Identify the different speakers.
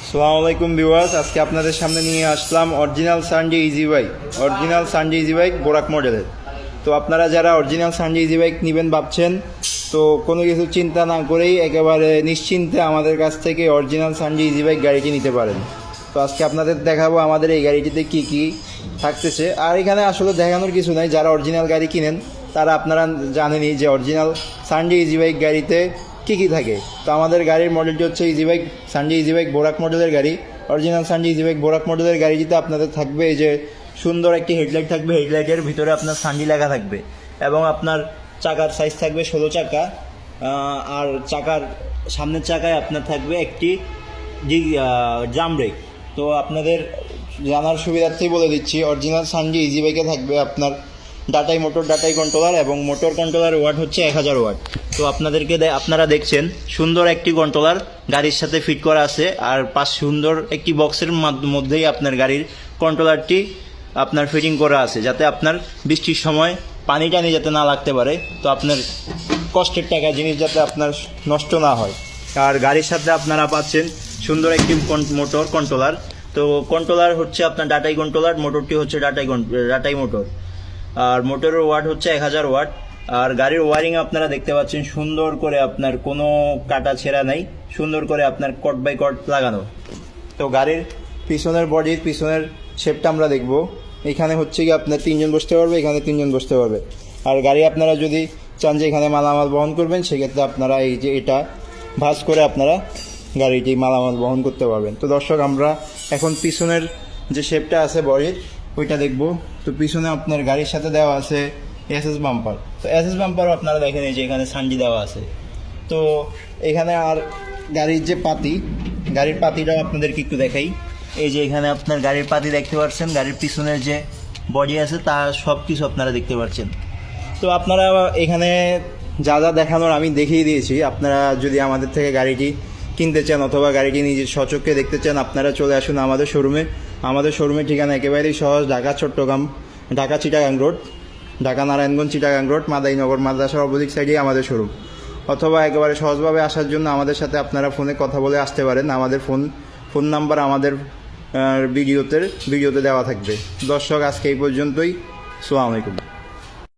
Speaker 1: আসসালামু আলাইকুম ভিউয়ার্স, আজকে আপনাদের সামনে নিয়ে আসলাম অরিজিনাল সানডে ইজি বাইক বোরাক মডেলের। তো আপনারা যারা অরিজিনাল সানডে ইজি বাইক নেবেন ভাবছেন, তো কোনো কিছু চিন্তা না করেই একেবারে নিশ্চিন্তে আমাদের কাছ থেকে অরিজিনাল সানডে ইজি বাইক গাড়িটি নিতে পারেন। তো আজকে আপনাদের দেখাবো আমাদের এই গাড়িটিতে কি কি থাকতেছে। আর এখানে আসলে দেখানোর কিছু নাই, যারা অরিজিনাল গাড়ি কিনেন তারা আপনারা জানেনই যে অরিজিনাল সানডে ইজি বাইক গাড়িতে কী কী থাকে। তো আমাদের গাড়ির মডেলটি হচ্ছে সানডে ইজি বাইক বোরাক মডেলের গাড়ি। অরিজিনাল সানডে ইজি বাইক বোরাক মডেলের গাড়িটিতে আপনাদের থাকবে এই যে সুন্দর একটি হেডলাইট থাকবে, হেডলাইটের ভিতরে আপনার সানডে লেখা থাকবে এবং আপনার চাকার সাইজ থাকবে 16 চাকা। আর চাকার সামনের চাকায় আপনার থাকবে একটি ড্রাম ব্রেক। তো আপনাদের জানার সুবিধার্থেই বলে দিচ্ছি, অরিজিনাল সানডে ইজি বাইকে থাকবে আপনার ডাটাই কন্ট্রোলার এবং মোটর কন্ট্রোলার ওয়াট হচ্ছে 1000 ওয়াট। তো আপনারা দেখছেন সুন্দর একটি কন্ট্রোলার গাড়ির সাথে ফিট করা আছে, আর সুন্দর একটি বক্সের মধ্যেই আপনার গাড়ির কন্ট্রোলারটি আপনার ফিটিং করা আছে, যাতে আপনার বৃষ্টির সময় পানি টানি যাতে না লাগতে পারে। তো আপনার কষ্টের টাকা জিনিস যাতে আপনার নষ্ট না হয়। আর গাড়ির সাথে আপনারা পাচ্ছেন সুন্দর একটি মোটর কন্ট্রোলার। তো কন্ট্রোলার হচ্ছে আপনার ডাটাই কন্ট্রোলার, মোটরটি হচ্ছে ডাটাই মোটর, আর মোটরের ওয়াট হচ্ছে 1000 ওয়াট। আর গাড়ির ওয়ারিং আপনারা দেখতে পাচ্ছেন সুন্দর করে, আপনার কোনো কাটা ছেঁড়া নাই, সুন্দর করে আপনার কট বাই কট লাগানো। তো গাড়ির পিছনের পিছনের শেপটা আমরা দেখব। এখানে হচ্ছে কি আপনার 3 জন বসতে পারবে, এখানে 3 জন বসতে পারবে। আর গাড়ি আপনারা যদি চান যে এখানে মালামাল বহন করবেন, সেক্ষেত্রে আপনারা এই যে এটা ভাঁজ করে আপনারা গাড়িটি মালামাল বহন করতে পারবেন। তো দর্শক, আমরা এখন পিছনের যে শেপটা আছে বডির ওইটা দেখব। তো পিছনে আপনার গাড়ির সাথে দেওয়া আছে এসএস বাম্পার। তো এসএস বাম্পারও আপনারা দেখেন এই যে এখানে সানডি দেওয়া আছে। তো এখানে আর গাড়ির যে গাড়ির পাতিটাও আপনাদেরকে একটু দেখাই। এই যে এখানে আপনার গাড়ির পাতি দেখতে পাচ্ছেন, গাড়ির পিছনের যে বডি আছে তা সব কিছু আপনারা দেখতে পাচ্ছেন। তো আপনারা এখানে যা যা দেখানোর আমি দেখিয়ে দিয়েছি। আপনারা যদি আমাদের থেকে গাড়িটি কিনতে চান অথবা গাড়িটি নিজের স্বচক্ষে দেখতে চান, আপনারা চলে আসুন আমাদের শোরুমে। আমাদের শোরুমের ঠিকানা একেবারেই সহজ, ঢাকা চিটাগাং রোড, ঢাকা নারায়ণগঞ্জ চিটাগাং রোড, মাদাইনগর মাদ্রাসার অপোজিট সাইডে আমাদের শোরুম। অথবা একেবারে সহজভাবে আসার জন্য আমাদের সাথে আপনারা ফোনে কথা বলে আসতে পারেন। আমাদের ফোন নাম্বার আমাদের ভিডিওতে দেওয়া থাকবে। দর্শক, আজকে এই পর্যন্তই। আসসালামু আলাইকুম।